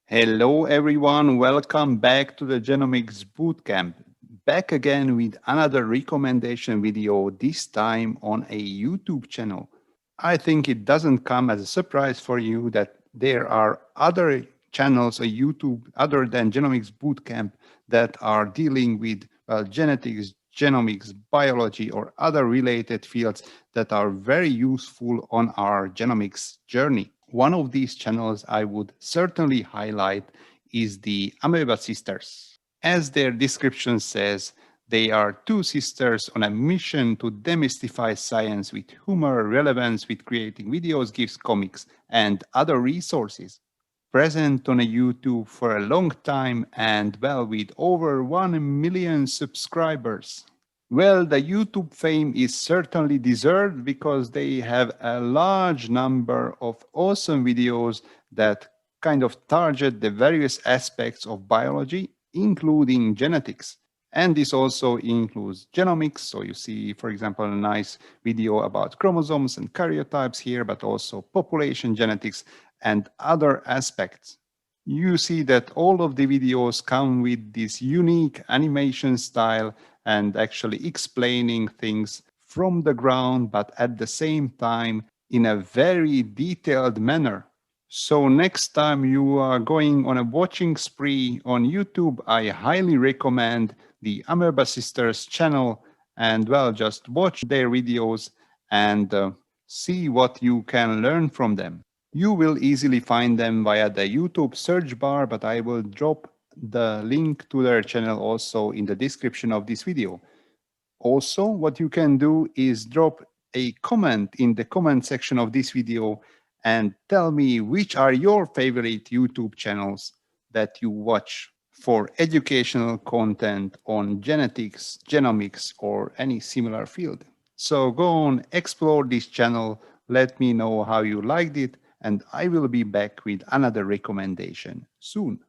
Hello everyone, welcome back to the Genomics Bootcamp. Back again with another recommendation video, this time on a YouTube channel. I think it doesn't come as a surprise for you that there are other channels on YouTube other than Genomics Bootcamp that are dealing with genetics, genomics, biology, or other related fields that are very useful on our genomics journey. One of these channels I would certainly highlight is the Amoeba Sisters. As their description says, they are two sisters on a mission to demystify science with humor, relevance with creating videos, GIFs, comics, and other resources. Present on a YouTube for a long time and well with over 1 million subscribers. Well, the YouTube fame is certainly deserved because they have a large number of awesome videos that kind of target the various aspects of biology, including genetics. And this also includes genomics. So you see, for example, a nice video about chromosomes and karyotypes here, but also population genetics and other aspects. You see that all of the videos come with this unique animation style and actually explaining things from the ground, but at the same time in a very detailed manner. So next time you are going on a watching spree on YouTube, I highly recommend the Amoeba Sisters channel and well, just watch their videos and see what you can learn from them. You will easily find them via the YouTube search bar, but I will drop the link to their channel also in the description of this video. Also, what you can do is drop a comment in the comment section of this video and tell me which are your favorite YouTube channels that you watch for educational content on genetics, genomics, or any similar field. So go on, explore this channel, let me know how you liked it, and I will be back with another recommendation soon.